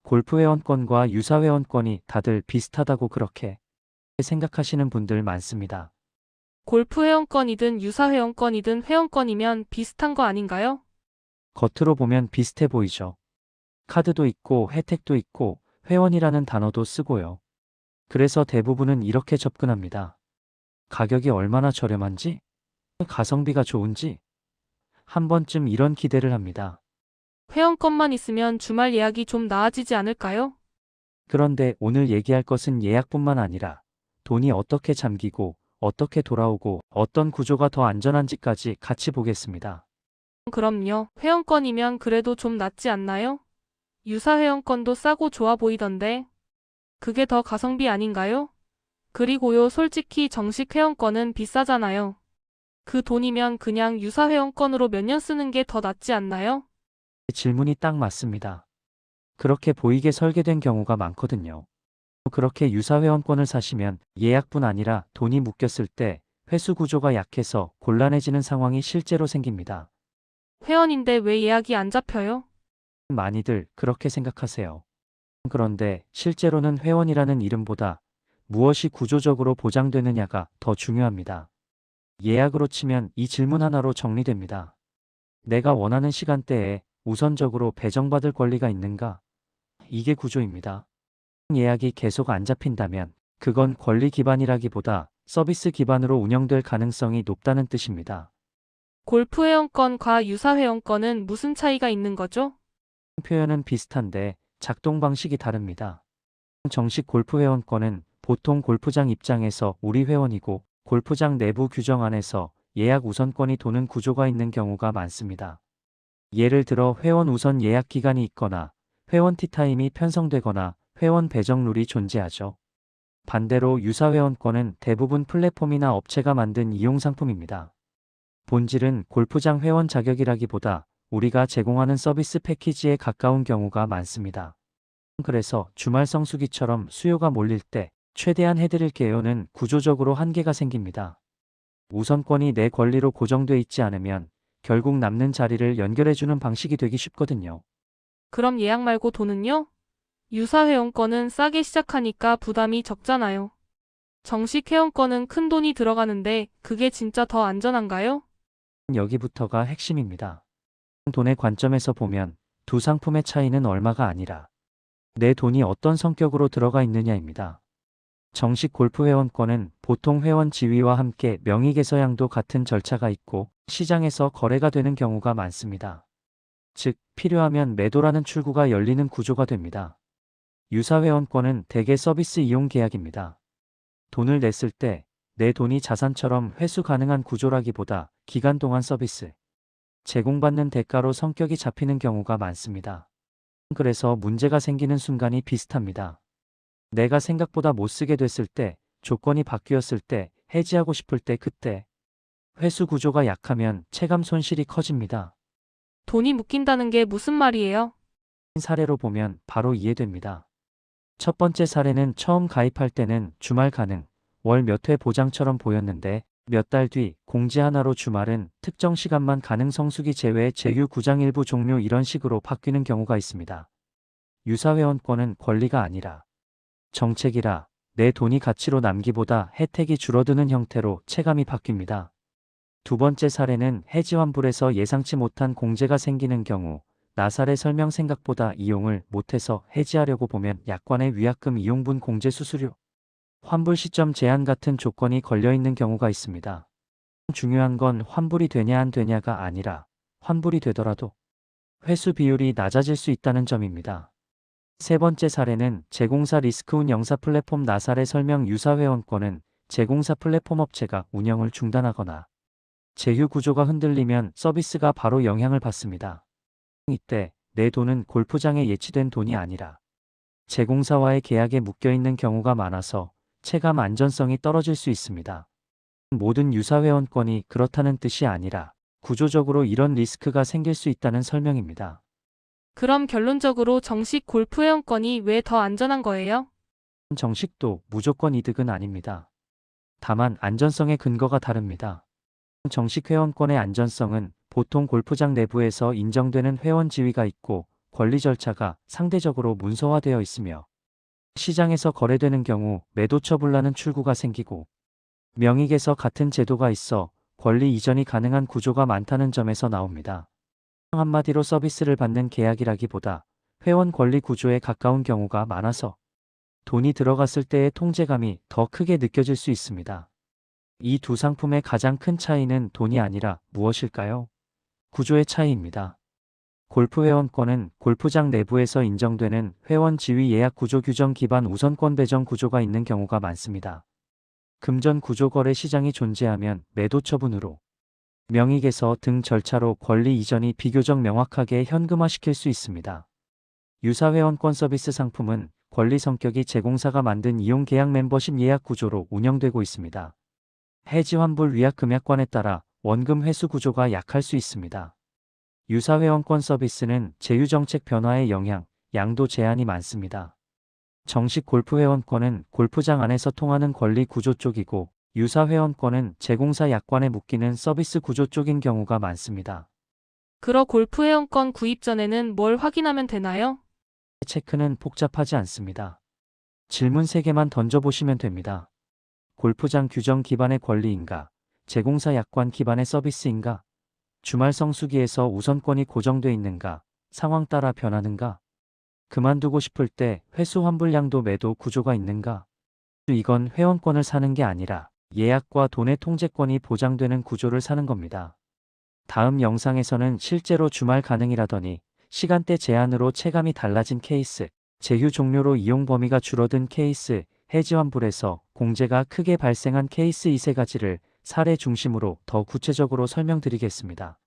골프 회원권과 유사 회원권이 다들 비슷하다고 그렇게 생각하시는 분들 많습니다. 골프 회원권이든 유사 회원권이든 회원권이면 비슷한 거 아닌가요? 겉으로 보면 비슷해 보이죠. 카드도 있고 혜택도 있고 회원이라는 단어도 쓰고요. 그래서 대부분은 이렇게 접근합니다. 가격이 얼마나 저렴한지, 가성비가 좋은지, 한 번쯤 이런 기대를 합니다. 회원권만 있으면 주말 예약이 좀 나아지지 않을까요? 그런데 오늘 얘기할 것은 예약뿐만 아니라 돈이 어떻게 잠기고 어떻게 돌아오고 어떤 구조가 더 안전한지까지 같이 보겠습니다. 그럼요. 회원권이면 그래도 좀 낫지 않나요? 유사 회원권도 싸고 좋아 보이던데. 그게 더 가성비 아닌가요? 그리고요, 솔직히 정식 회원권은 비싸잖아요. 그 돈이면 그냥 유사 회원권으로 몇 년 쓰는 게 더 낫지 않나요? 질문이 딱 맞습니다. 그렇게 보이게 설계된 경우가 많거든요. 그렇게 유사 회원권을 사시면 예약뿐 아니라 돈이 묶였을 때 회수 구조가 약해서 곤란해지는 상황이 실제로 생깁니다. 회원인데 왜 예약이 안 잡혀요? 많이들 그렇게 생각하세요. 그런데 실제로는 회원이라는 이름보다 무엇이 구조적으로 보장되느냐가 더 중요합니다. 예약으로 치면 이 질문 하나로 정리됩니다. 내가 원하는 시간대에 우선적으로 배정받을 권리가 있는가? 이게 구조입니다. 예약이 계속 안 잡힌다면 그건 권리 기반이라기보다 서비스 기반으로 운영될 가능성이 높다는 뜻입니다. 골프 회원권과 유사 회원권은 무슨 차이가 있는 거죠? 표현은 비슷한데 작동 방식이 다릅니다. 정식 골프 회원권은 보통 골프장 입장에서 우리 회원이고 골프장 내부 규정 안에서 예약 우선권이 도는 구조가 있는 경우가 많습니다. 예를 들어 회원 우선 예약 기간이 있거나 회원 티타임이 편성되거나 회원 배정 룰이 존재하죠. 반대로 유사 회원권은 대부분 플랫폼이나 업체가 만든 이용 상품입니다. 본질은 골프장 회원 자격이라기보다 우리가 제공하는 서비스 패키지에 가까운 경우가 많습니다. 그래서 주말 성수기처럼 수요가 몰릴 때 최대한 해드릴게요는 구조적으로 한계가 생깁니다. 우선권이 내 권리로 고정돼 있지 않으면 결국 남는 자리를 연결해주는 방식이 되기 쉽거든요. 그럼 예약 말고 돈은요? 유사 회원권은 싸게 시작하니까 부담이 적잖아요. 정식 회원권은 큰 돈이 들어가는데 그게 진짜 더 안전한가요? 여기부터가 핵심입니다. 돈의 관점에서 보면 두 상품의 차이는 얼마가 아니라 내 돈이 어떤 성격으로 들어가 있느냐입니다. 정식 골프 회원권은 보통 회원 지위와 함께 명의 개서양도 같은 절차가 있고 시장에서 거래가 되는 경우가 많습니다. 즉, 필요하면 매도라는 출구가 열리는 구조가 됩니다. 유사 회원권은 대개 서비스 이용 계약입니다. 돈을 냈을 때 내 돈이 자산처럼 회수 가능한 구조라기보다 기간 동안 서비스, 제공받는 대가로 성격이 잡히는 경우가 많습니다. 그래서 문제가 생기는 순간이 비슷합니다. 내가 생각보다 못 쓰게 됐을 때, 조건이 바뀌었을 때, 해지하고 싶을 때 그때 회수 구조가 약하면 체감 손실이 커집니다. 돈이 묶인다는 게 무슨 말이에요? 사례로 보면 바로 이해됩니다. 첫 번째 사례는 처음 가입할 때는 주말 가능, 월 몇 회 보장처럼 보였는데 몇 달 뒤 공지 하나로 주말은 특정 시간만 가능 성수기 제외 제휴 구장 일부 종료 이런 식으로 바뀌는 경우가 있습니다. 유사 회원권은 권리가 아니라 정책이라 내 돈이 가치로 남기보다 혜택이 줄어드는 형태로 체감이 바뀝니다. 두 번째 사례는 해지 환불에서 예상치 못한 공제가 생기는 경우 나사렛 설명 생각보다 이용을 못해서 해지하려고 보면 약관의 위약금 이용분 공제 수수료, 환불 시점 제한 같은 조건이 걸려있는 경우가 있습니다. 중요한 건 환불이 되냐 안 되냐가 아니라 환불이 되더라도 회수 비율이 낮아질 수 있다는 점입니다. 세 번째 사례는 제공사 리스크 운영사 플랫폼 나사렛 설명 유사 회원권은 제공사 플랫폼 업체가 운영을 중단하거나 제휴 구조가 흔들리면 서비스가 바로 영향을 받습니다. 이때 내 돈은 골프장에 예치된 돈이 아니라 제공사와의 계약에 묶여있는 경우가 많아서 체감 안전성이 떨어질 수 있습니다. 모든 유사 회원권이 그렇다는 뜻이 아니라 구조적으로 이런 리스크가 생길 수 있다는 설명입니다. 그럼 결론적으로 정식 골프 회원권이 왜 더 안전한 거예요? 정식도 무조건 이득은 아닙니다. 다만 안전성의 근거가 다릅니다. 정식 회원권의 안전성은 보통 골프장 내부에서 인정되는 회원 지위가 있고 권리 절차가 상대적으로 문서화되어 있으며 시장에서 거래되는 경우 매도 처분라는 출구가 생기고 명익에서 같은 제도가 있어 권리 이전이 가능한 구조가 많다는 점에서 나옵니다. 한마디로 서비스를 받는 계약이라기보다 회원 권리 구조에 가까운 경우가 많아서 돈이 들어갔을 때의 통제감이 더 크게 느껴질 수 있습니다. 이 두 상품의 가장 큰 차이는 돈이 아니라 무엇일까요? 구조의 차이입니다. 골프 회원권은 골프장 내부에서 인정되는 회원 지위 예약 구조 규정 기반 우선권 배정 구조가 있는 경우가 많습니다. 금전 구조 거래 시장이 존재하면 매도 처분으로 명익에서 등 절차로 권리 이전이 비교적 명확하게 현금화시킬 수 있습니다. 유사 회원권 서비스 상품은 권리 성격이 제공사가 만든 이용 계약 멤버십 예약 구조로 운영되고 있습니다. 해지 환불 위약 금약관에 따라 원금 회수 구조가 약할 수 있습니다. 유사 회원권 서비스는 제휴 정책 변화의 영향, 양도 제한이 많습니다. 정식 골프 회원권은 골프장 안에서 통하는 권리 구조 쪽이고 유사 회원권은 제공사 약관에 묶이는 서비스 구조 쪽인 경우가 많습니다. 그러 골프 회원권 구입 전에는 뭘 확인하면 되나요? 체크는 복잡하지 않습니다. 질문 3개만 던져보시면 됩니다. 골프장 규정 기반의 권리인가? 제공사 약관 기반의 서비스인가? 주말 성수기에서 우선권이 고정돼 있는가? 상황 따라 변하는가? 그만두고 싶을 때 회수 환불량도 매도 구조가 있는가? 이건 회원권을 사는 게 아니라 예약과 돈의 통제권이 보장되는 구조를 사는 겁니다. 다음 영상에서는 실제로 주말 가능이라더니 시간대 제한으로 체감이 달라진 케이스, 제휴 종료로 이용 범위가 줄어든 케이스, 해지 환불에서 공제가 크게 발생한 케이스 이 세 가지를 사례 중심으로 더 구체적으로 설명드리겠습니다.